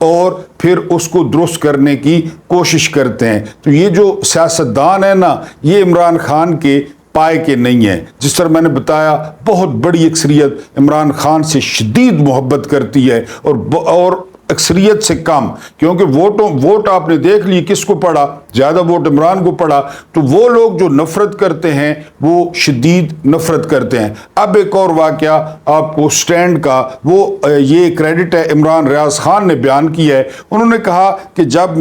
اور پھر اس کو درست کرنے کی کوشش کرتے ہیں۔ تو یہ جو سیاستدان ہیں نا، یہ عمران خان کے پائے کے نہیں ہیں۔ جس طرح میں نے بتایا، بہت بڑی اکثریت عمران خان سے شدید محبت کرتی ہے اور اکثریت سے کم، کیونکہ ووٹ آپ نے دیکھ لی کس کو پڑا، زیادہ ووٹ عمران کو پڑا، تو وہ لوگ جو نفرت کرتے ہیں وہ شدید نفرت کرتے ہیں۔ اب ایک اور واقعہ آپ کو سٹینڈ کا، وہ یہ کریڈٹ ہے عمران ریاض خان نے بیان کیا ہے۔ انہوں نے کہا کہ جب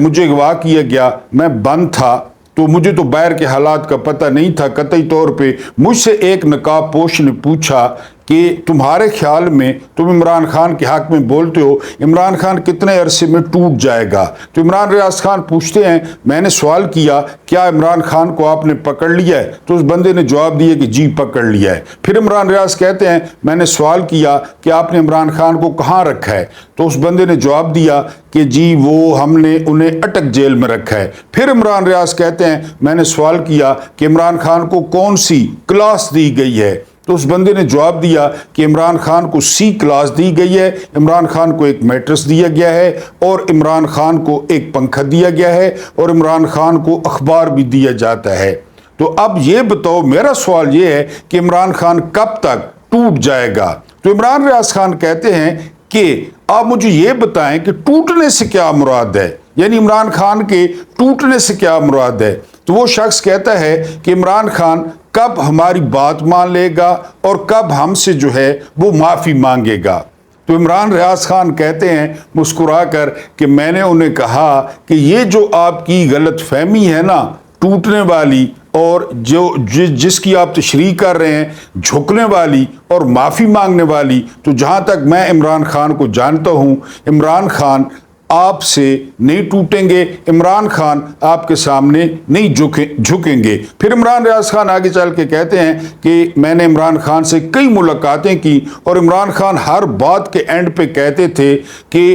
مجھے اغوا کیا گیا، میں بند تھا، تو مجھے تو باہر کے حالات کا پتہ نہیں تھا قطعی طور پہ۔ مجھ سے ایک نقاب پوش نے پوچھا کہ تمہارے خیال میں تم عمران خان کے حق میں بولتے ہو، عمران خان کتنے عرصے میں ٹوٹ جائے گا؟ تو عمران ریاض خان پوچھتے ہیں، میں نے سوال کیا کیا عمران خان کو آپ نے پکڑ لیا ہے؟ تو اس بندے نے جواب دیا کہ جی پکڑ لیا ہے۔ پھر عمران ریاض کہتے ہیں، میں نے سوال کیا کہ آپ نے عمران خان کو کہاں رکھا ہے؟ تو اس بندے نے جواب دیا کہ جی وہ ہم نے انہیں اٹک جیل میں رکھا ہے۔ پھر عمران ریاض کہتے ہیں، میں نے سوال کیا کہ عمران خان کو کون سی کلاس دی گئی ہے؟ تو اس بندے نے جواب دیا کہ عمران خان کو سی کلاس دی گئی ہے، عمران خان کو ایک میٹرس دیا گیا ہے، اور عمران خان کو ایک پنکھا دیا گیا ہے، اور عمران خان کو اخبار بھی دیا جاتا ہے۔ تو اب یہ بتاؤ، میرا سوال یہ ہے کہ عمران خان کب تک ٹوٹ جائے گا؟ تو عمران ریاض خان کہتے ہیں کہ آپ مجھے یہ بتائیں کہ ٹوٹنے سے کیا مراد ہے، یعنی عمران خان کے ٹوٹنے سے کیا مراد ہے؟ تو وہ شخص کہتا ہے کہ عمران خان کب ہماری بات مان لے گا اور کب ہم سے جو ہے وہ معافی مانگے گا؟ تو عمران ریاض خان کہتے ہیں مسکرا کر کہ میں نے انہیں کہا کہ یہ جو آپ کی غلط فہمی ہے نا ٹوٹنے والی، اور جس کی آپ تشریح کر رہے ہیں جھکنے والی اور معافی مانگنے والی، تو جہاں تک میں عمران خان کو جانتا ہوں، عمران خان آپ سے نہیں ٹوٹیں گے، عمران خان آپ کے سامنے نہیں جھکیں گے۔ پھر عمران ریاض خان آگے چل کے کہتے ہیں کہ میں نے عمران خان سے کئی ملاقاتیں کی، اور عمران خان ہر بات کے اینڈ پہ کہتے تھے کہ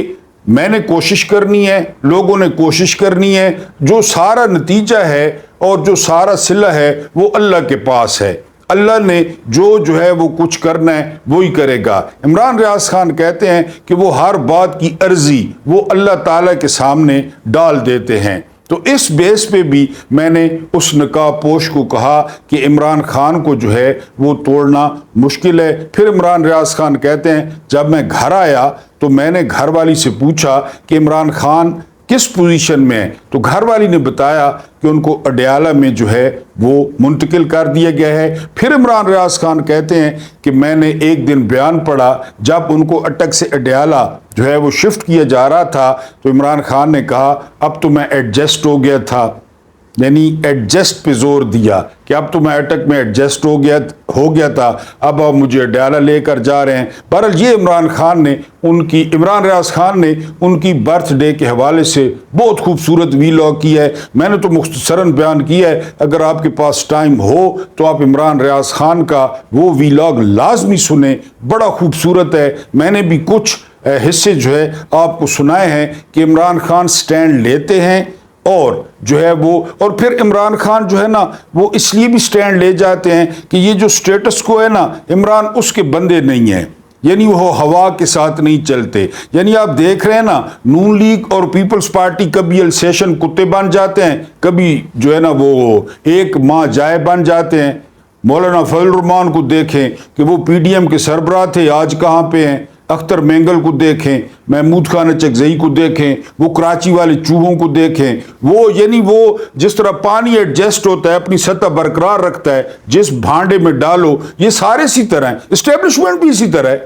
میں نے کوشش کرنی ہے، لوگوں نے کوشش کرنی ہے، جو سارا نتیجہ ہے اور جو سارا صلہ ہے وہ اللہ کے پاس ہے، اللہ نے جو ہے وہ کچھ کرنا ہے وہی کرے گا۔ عمران ریاض خان کہتے ہیں کہ وہ ہر بات کی عرضی وہ اللہ تعالیٰ کے سامنے ڈال دیتے ہیں۔ تو اس بیس پہ بھی میں نے اس نقاب پوش کو کہا کہ عمران خان کو جو ہے وہ توڑنا مشکل ہے۔ پھر عمران ریاض خان کہتے ہیں جب میں گھر آیا تو میں نے گھر والی سے پوچھا کہ عمران خان کس پوزیشن میں ہے؟ تو گھر والی نے بتایا کہ ان کو اڈیالہ میں جو ہے وہ منتقل کر دیا گیا ہے۔ پھر عمران ریاض خان کہتے ہیں کہ میں نے ایک دن بیان پڑھا جب ان کو اٹک سے اڈیالہ جو ہے وہ شفٹ کیا جا رہا تھا، تو عمران خان نے کہا اب تو میں ایڈجسٹ ہو گیا تھا، یعنی ایڈجسٹ پہ زور دیا کہ اب تو میں اٹک میں ایڈجسٹ ہو گیا تھا، اب آپ مجھے اڈیالہ لے کر جا رہے ہیں۔ بہرحال یہ عمران ریاض خان نے ان کی برتھ ڈے کے حوالے سے بہت خوبصورت ویلاگ کیا ہے۔ میں نے تو مختصراً بیان کیا ہے، اگر آپ کے پاس ٹائم ہو تو آپ عمران ریاض خان کا وہ ویلاگ لازمی سنیں، بڑا خوبصورت ہے۔ میں نے بھی کچھ حصے جو ہے آپ کو سنائے ہیں کہ عمران خان سٹینڈ لیتے ہیں، اور جو ہے وہ، اور پھر عمران خان جو ہے نا وہ اس لیے بھی سٹینڈ لے جاتے ہیں کہ یہ جو سٹیٹس کو ہے نا، عمران اس کے بندے نہیں ہیں، یعنی وہ ہوا کے ساتھ نہیں چلتے۔ یعنی آپ دیکھ رہے ہیں نا نون لیگ اور پیپلز پارٹی کبھی السیشن کتے بن جاتے ہیں، کبھی جو ہے نا وہ ایک ماں جائے بن جاتے ہیں۔ مولانا فضل الرحمان کو دیکھیں کہ وہ پی ڈی ایم کے سربراہ تھے، آج کہاں پہ ہیں؟ اختر مینگل کو دیکھیں، محمود خان چکزئی کو دیکھیں، وہ کراچی والے چوہوں کو دیکھیں، یعنی وہ جس طرح پانی ایڈجسٹ ہوتا ہے، اپنی سطح برقرار رکھتا ہے، جس بھانڈے میں ڈالو، یہ سارے اسی طرح ہیں۔ اسٹیبلشمنٹ بھی اسی طرح ہے،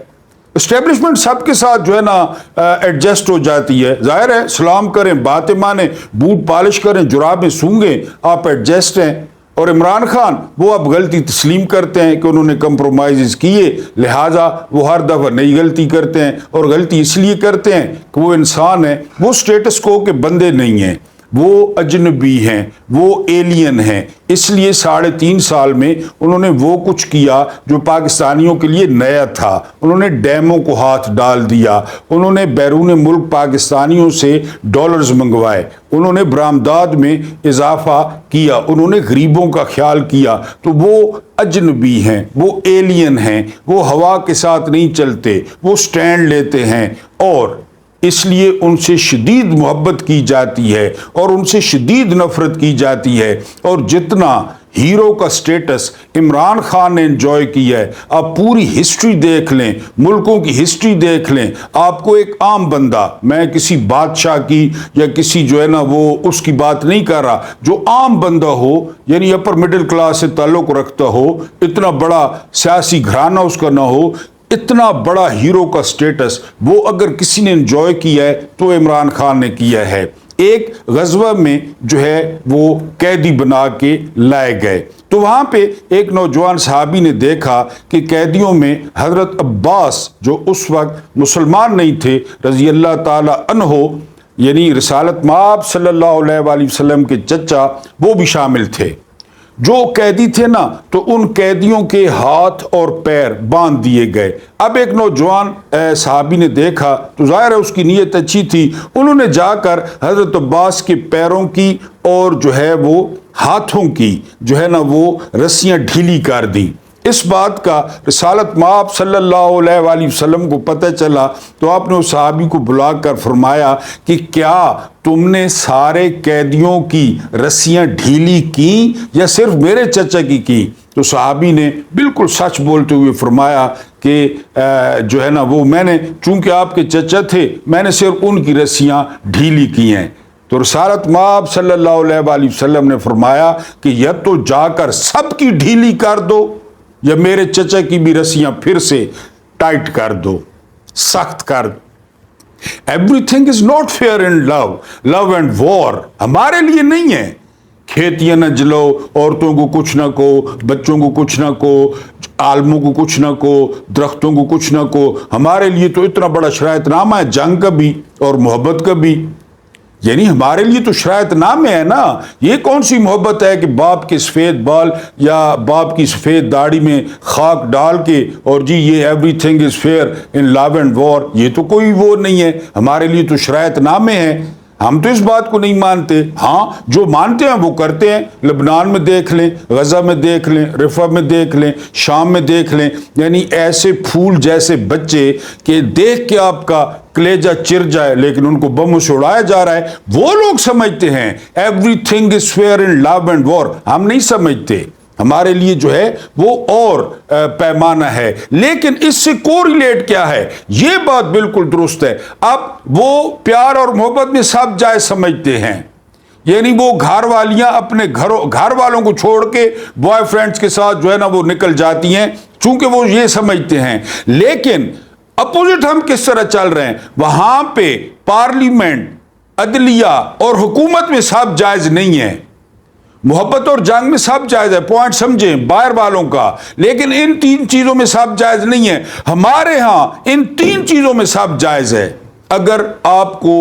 اسٹیبلشمنٹ سب کے ساتھ جو ہے نا ایڈجسٹ ہو جاتی ہے۔ ظاہر ہے سلام کریں، باتیں مانیں، بوٹ پالش کریں، جرابیں سونگیں، آپ ایڈجسٹ ہیں۔ اور عمران خان وہ اب غلطی تسلیم کرتے ہیں کہ انہوں نے کمپرومائزز کیے، لہٰذا وہ ہر دفعہ نئی غلطی کرتے ہیں، اور غلطی اس لیے کرتے ہیں کہ وہ انسان ہیں، وہ سٹیٹس کو کے بندے نہیں ہیں، وہ اجنبی ہیں، وہ ایلین ہیں۔ اس لیے 3.5 سال میں انہوں نے وہ کچھ کیا جو پاکستانیوں کے لیے نیا تھا۔ انہوں نے ڈیموں کو ہاتھ ڈال دیا، انہوں نے بیرون ملک پاکستانیوں سے ڈالرز منگوائے، انہوں نے برآمدات میں اضافہ کیا، انہوں نے غریبوں کا خیال کیا۔ تو وہ اجنبی ہیں، وہ ایلین ہیں، وہ ہوا کے ساتھ نہیں چلتے، وہ سٹینڈ لیتے ہیں۔ اور اس لیے ان سے شدید محبت کی جاتی ہے اور ان سے شدید نفرت کی جاتی ہے۔ اور جتنا ہیرو کا سٹیٹس عمران خان نے انجوائے کیا ہے، آپ پوری ہسٹری دیکھ لیں، ملکوں کی ہسٹری دیکھ لیں، آپ کو ایک عام بندہ، میں کسی بادشاہ کی یا کسی جو ہے نا وہ اس کی بات نہیں کر رہا، جو عام بندہ ہو یعنی اپر مڈل کلاس سے تعلق رکھتا ہو، اتنا بڑا سیاسی گھرانہ اس کا نہ ہو، اتنا بڑا ہیرو کا سٹیٹس وہ اگر کسی نے انجوائے کیا ہے تو عمران خان نے کیا ہے۔ ایک غزوہ میں جو ہے وہ قیدی بنا کے لائے گئے تو وہاں پہ ایک نوجوان صحابی نے دیکھا کہ قیدیوں میں حضرت عباس جو اس وقت مسلمان نہیں تھے رضی اللہ تعالی عنہ، یعنی رسالت مآب صلی اللہ علیہ وآلہ وسلم کے چچا، وہ بھی شامل تھے۔ جو قیدی تھے نا تو ان قیدیوں کے ہاتھ اور پیر باندھ دیے گئے۔ اب ایک نوجوان صحابی نے دیکھا تو ظاہر ہے اس کی نیت اچھی تھی، انہوں نے جا کر حضرت عباس کے پیروں کی اور جو ہے وہ ہاتھوں کی جو ہے نا وہ رسیاں ڈھیلی کر دی۔ اس بات کا رسالت مآب صلی اللہ علیہ وآلہ وسلم کو پتہ چلا تو آپ نے اس صحابی کو بلا کر فرمایا کہ کیا تم نے سارے قیدیوں کی رسیاں ڈھیلی کی یا صرف میرے چچا کی؟ تو صحابی نے بالکل سچ بولتے ہوئے فرمایا کہ جو ہے نا وہ میں نے چونکہ آپ کے چچا تھے میں نے صرف ان کی رسیاں ڈھیلی کی ہیں۔ تو رسالت مآب صلی اللہ علیہ وآلہ وسلم نے فرمایا کہ یا تو جا کر سب کی ڈھیلی کر دو یا میرے چچا کی بھی رسیاں پھر سے ٹائٹ کر دو، سخت کر دو۔ Everything is not fair in love and war, ہمارے لیے نہیں ہے۔ کھیتیاں نہ جلو، عورتوں کو کچھ نہ کہو، بچوں کو کچھ نہ کہو، عالموں کو کچھ نہ کہو، درختوں کو کچھ نہ کہو۔ ہمارے لیے تو اتنا بڑا شرائط نامہ ہے، جنگ کا بھی اور محبت کا بھی، یعنی ہمارے لیے تو شرائط نامے ہے نا۔ یہ کون سی محبت ہے کہ باپ کے سفید بال یا باپ کی سفید داڑھی میں خاک ڈال کے اور جی یہ everything is fair in love and war, یہ تو کوئی وہ نہیں ہے۔ ہمارے لیے تو شرائط نامے ہیں، ہم تو اس بات کو نہیں مانتے۔ ہاں جو مانتے ہیں وہ کرتے ہیں، لبنان میں دیکھ لیں، غزہ میں دیکھ لیں، رفح میں دیکھ لیں، شام میں دیکھ لیں، یعنی ایسے پھول جیسے بچے کہ دیکھ کے آپ کا کلیجہ چر جائے لیکن ان کو بموں سے اڑایا جا رہا ہے، وہ لوگ سمجھتے ہیں everything is fair in love and war. ہم نہیں سمجھتے، ہمارے لیے جو ہے وہ اور پیمانہ ہے۔ لیکن اس سے کوریلیٹ کیا ہے، یہ بات بالکل درست ہے۔ اب وہ پیار اور محبت میں سب جائز سمجھتے ہیں، یعنی وہ گھر والیاں اپنے گھر والوں کو چھوڑ کے بوائے فرینڈز کے ساتھ جو ہے نا وہ نکل جاتی ہیں، چونکہ وہ یہ سمجھتے ہیں۔ لیکن اپوزٹ ہم کس طرح چل رہے ہیں، وہاں پہ پارلیمنٹ، عدلیہ اور حکومت میں سب جائز نہیں ہے۔ محبت اور جنگ میں سب جائز ہے، پوائنٹ سمجھیں باہر والوں کا، لیکن ان تین چیزوں میں سب جائز نہیں ہے۔ ہمارے ہاں ان تین چیزوں میں سب جائز ہے۔ اگر آپ کو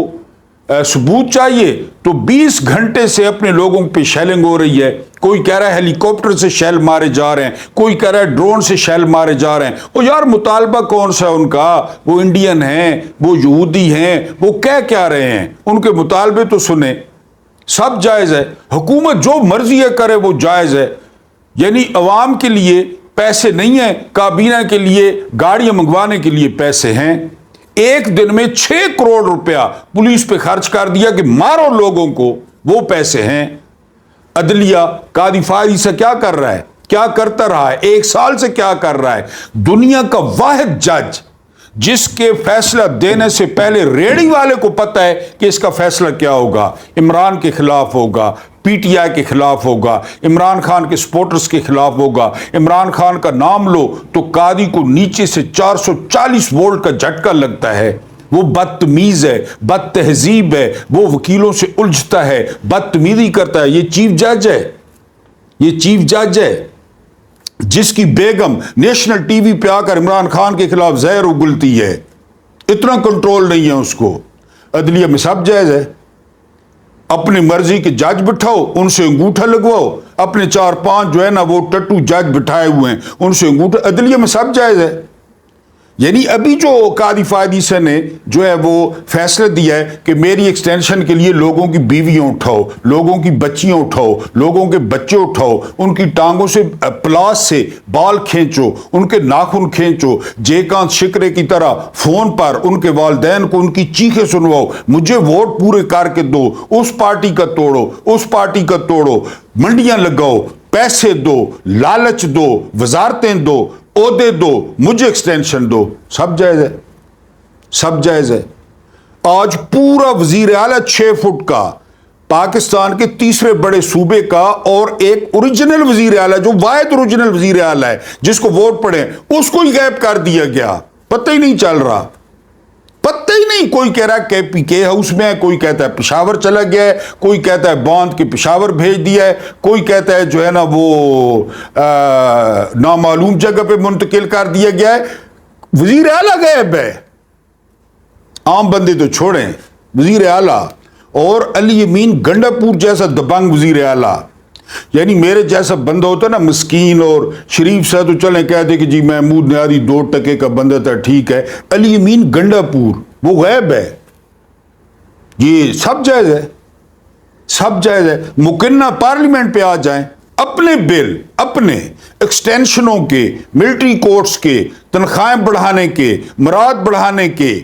ثبوت چاہیے تو 20 گھنٹے سے اپنے لوگوں پہ شیلنگ ہو رہی ہے، کوئی کہہ رہا ہے ہیلی کاپٹر سے شیل مارے جا رہے ہیں، کوئی کہہ رہا ہے ڈرون سے شیل مارے جا رہے ہیں۔ او یار مطالبہ کون سا ہے ان کا، وہ انڈین ہیں، وہ یہودی ہیں، وہ کیا رہے ہیں، ان کے مطالبے تو سنیں۔ سب جائز ہے، حکومت جو مرضی ہے کرے وہ جائز ہے، یعنی عوام کے لیے پیسے نہیں ہیں، کابینہ کے لیے گاڑیاں منگوانے کے لیے پیسے ہیں۔ ایک دن میں 6 کروڑ روپیہ پولیس پہ خرچ کر دیا کہ مارو لوگوں کو، وہ پیسے ہیں۔ عدلیہ قاضی فائز سے کیا کر رہا ہے، کیا کرتا رہا ہے، 1 سال سے کیا کر رہا ہے؟ دنیا کا واحد جج جس کے فیصلہ دینے سے پہلے ریڑھی والے کو پتہ ہے کہ اس کا فیصلہ کیا ہوگا، عمران کے خلاف ہوگا، پی ٹی آئی کے خلاف ہوگا، عمران خان کے سپورٹرز کے خلاف ہوگا۔ عمران خان کا نام لو تو قاضی کو نیچے سے 440 وولٹ کا جھٹکا لگتا ہے۔ وہ بدتمیز ہے، بد تہذیب ہے، وہ وکیلوں سے الجھتا ہے، بدتمیزی کرتا ہے۔ یہ چیف جج ہے، یہ چیف جج ہے جس کی بیگم نیشنل ٹی وی پہ آ کر عمران خان کے خلاف زہر اگلتی ہے، اتنا کنٹرول نہیں ہے اس کو۔ عدلیہ میں سب جائز ہے، اپنی مرضی کے جج بٹھاؤ، ان سے انگوٹھا لگواؤ، اپنے 4-5 جو ہے نا وہ ٹٹو جج بٹھائے ہوئے ہیں ان سے انگوٹھا، عدلیہ میں سب جائز ہے۔ یعنی ابھی جو قاضی فادی سے نے جو ہے وہ فیصلہ دیا ہے کہ میری ایکسٹینشن کے لیے لوگوں کی بیویاں اٹھاؤ، لوگوں کی بچیاں اٹھاؤ، لوگوں کے بچے اٹھاؤ، ان کی ٹانگوں سے پلاس سے بال کھینچو، ان کے ناخن کھینچو، جے کانت شکرے کی طرح فون پر ان کے والدین کو ان کی چیخیں سنواؤ، مجھے ووٹ پورے کر کے دو، اس پارٹی کا توڑو، اس پارٹی کا توڑو، منڈیاں لگاؤ، پیسے دو، لالچ دو، وزارتیں دو، عہدے دو، مجھے ایکسٹینشن دو، سب جائز ہے، سب جائز ہے۔ آج پورا وزیر اعلیٰ 6 فٹ کا، پاکستان کے تیسرے بڑے صوبے کا، اور ایک اوریجنل وزیر اعلیٰ جو واحد اوریجنل وزیر اعلیٰ ہے جس کو ووٹ پڑے، اس کو ہی غائب کر دیا گیا، پتہ ہی نہیں چل رہا، پتہ ہی نہیں۔ کوئی کہہ رہا ہے کہ پی کے ہاؤس میں ہے، کوئی کہتا ہے پشاور چلا گیا ہے، کوئی کہتا ہے باندھ کے پشاور بھیج دیا ہے، کوئی کہتا ہے جو ہے نا وہ نامعلوم جگہ پہ منتقل کر دیا گیا ہے۔ وزیر اعلیٰ غائب ہے، عام بندے تو چھوڑیں، وزیر اعلیٰ، اور علی امین گنڈا پور جیسا دبنگ وزیر اعلیٰ۔ یعنی میرے جیسا بندہ ہوتا ہے نا مسکین اور شریف سا تو چلیں کہتے کہ جی محمود نیادی 2% کا بندہ تھا، ٹھیک ہے، علی امین گنڈا پور وہ غائب ہے، یہ سب جائز ہے، سب جائز ہے۔ مکنہ پارلیمنٹ پہ آ جائیں، اپنے بل، اپنے ایکسٹینشنوں کے، ملٹری کورٹس کے، تنخواہیں بڑھانے کے، مراد بڑھانے کے،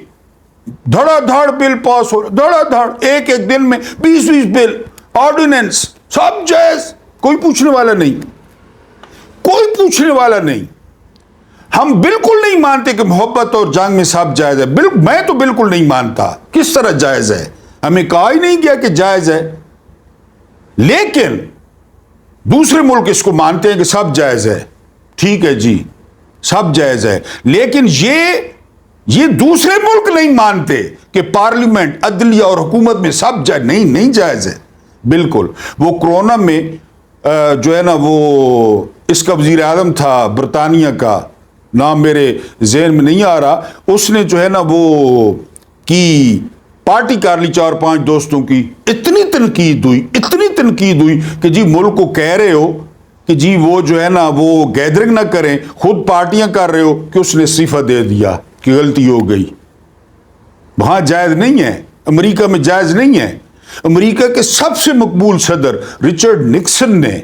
دھڑا دھڑ بل پاس ہو، دھڑا دھڑ ایک دن میں 20 بل، آرڈیننس، سب جائز، کوئی پوچھنے والا نہیں، کوئی پوچھنے والا نہیں۔ ہم بالکل نہیں مانتے کہ محبت اور جنگ میں سب جائز ہے، میں تو بالکل نہیں مانتا، کس طرح جائز ہے، ہمیں کہا ہی نہیں گیا کہ جائز ہے، لیکن دوسرے ملک اس کو مانتے ہیں کہ سب جائز ہے، ٹھیک ہے جی سب جائز ہے، لیکن یہ دوسرے ملک نہیں مانتے کہ پارلیمنٹ، عدلیہ اور حکومت میں سب جائز نہیں جائز ہے، بالکل۔ وہ کرونا میں جو ہے نا وہ اس کا وزیر اعظم تھا برطانیہ کا، نام میرے ذہن میں نہیں آ رہا، اس نے جو ہے نا وہ کی پارٹی کر لی 4-5 دوستوں کی، اتنی تنقید ہوئی کہ جی ملک کو کہہ رہے ہو کہ جی وہ جو ہے نا وہ گیدرنگ نہ کریں، خود پارٹیاں کر رہے ہو، کہ اس نے استعفیٰ دے دیا کہ غلطی ہو گئی۔ وہاں جائز نہیں ہے، امریکہ میں جائز نہیں ہے۔ امریکہ کے سب سے مقبول صدر رچرڈ نکسن نے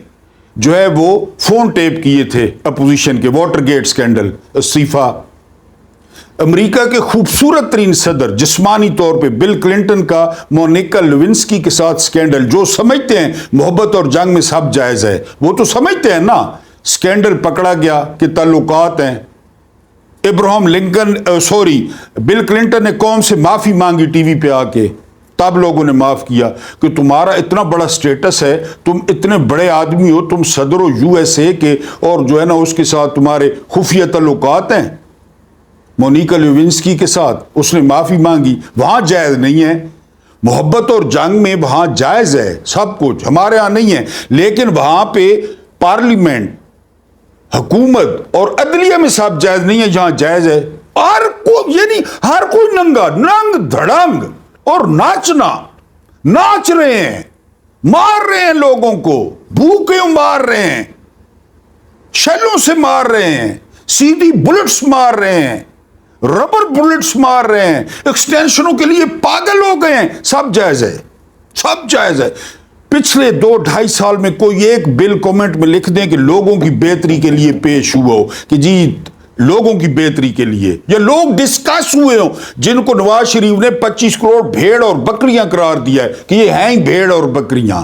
جو ہے وہ فون ٹیپ کیے تھے اپوزیشن کے، واٹر گیٹ سکینڈل، استعفیٰ۔ امریکہ کے خوبصورت ترین صدر جسمانی طور پہ بل کلنٹن کا مونیکا لیونسکی کے ساتھ سکینڈل، جو سمجھتے ہیں محبت اور جنگ میں سب جائز ہے، وہ تو سمجھتے ہیں نا، سکینڈل پکڑا گیا کہ تعلقات ہیں۔ ابراہم لنکن بل کلنٹن نے قوم سے معافی مانگی ٹی وی پہ آ کے، تب لوگوں نے معاف کیا کہ تمہارا اتنا بڑا سٹیٹس ہے، تم اتنے بڑے آدمی ہو، تم صدر ہو USA کے، اور جو ہے نا اس کے ساتھ تمہارے خفیہ تعلقات ہیں مونیکا لیونسکی کے ساتھ، اس نے معافی مانگی۔ وہاں جائز نہیں ہے، محبت اور جنگ میں وہاں جائز ہے سب کچھ، ہمارے ہاں نہیں ہے، لیکن وہاں پہ پارلیمنٹ، حکومت اور عدلیہ میں سب جائز نہیں ہے، جہاں جائز ہے۔ یعنی ہر کوئی ننگ دھڑنگ اور ناچ رہے ہیں، مار رہے ہیں لوگوں کو، بھوکے مار رہے ہیں، شیلوں سے مار رہے ہیں، سیدھی بلٹس مار رہے ہیں، ربر بلٹس مار رہے ہیں، ایکسٹینشنوں کے لیے پاگل ہو گئے ہیں، سب جائز ہے، سب جائز ہے۔ پچھلے 2-2.5 سال میں کوئی ایک بل کامنٹ میں لکھ دیں کہ لوگوں کی بہتری کے لیے پیش ہوا ہو، کہ جی لوگوں کی بہتری کے لیے، یا لوگ ڈسکس ہوئے ہوں جن کو نواز شریف نے 25 کروڑ بھیڑ اور بکریاں قرار دیا ہے کہ یہ ہیں ہی بھیڑ اور بکریاں،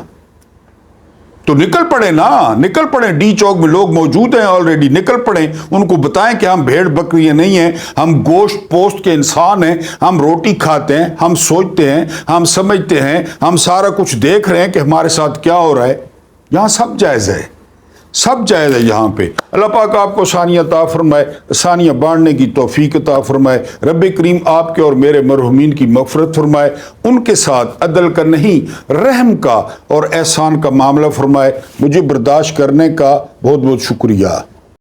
تو نکل پڑے نا، نکل پڑے، ڈی چوک میں لوگ موجود ہیں آلریڈی، نکل پڑے، ان کو بتائیں کہ ہم بھیڑ بکریاں نہیں ہیں، ہم گوشت پوست کے انسان ہیں، ہم روٹی کھاتے ہیں، ہم سوچتے ہیں، ہم سمجھتے ہیں، ہم سارا کچھ دیکھ رہے ہیں کہ ہمارے ساتھ کیا ہو رہا ہے۔ یہاں سب جائز ہے، سب جائز ہے یہاں پہ۔ اللہ پاک آپ کو آسانیاں عطا فرمائے، آسانیاں بانٹنے کی توفیق عطا فرمائے۔ رب کریم آپ کے اور میرے مرحومین کی مغفرت فرمائے، ان کے ساتھ عدل کا نہیں رحم کا اور احسان کا معاملہ فرمائے۔ مجھے برداشت کرنے کا بہت بہت شکریہ۔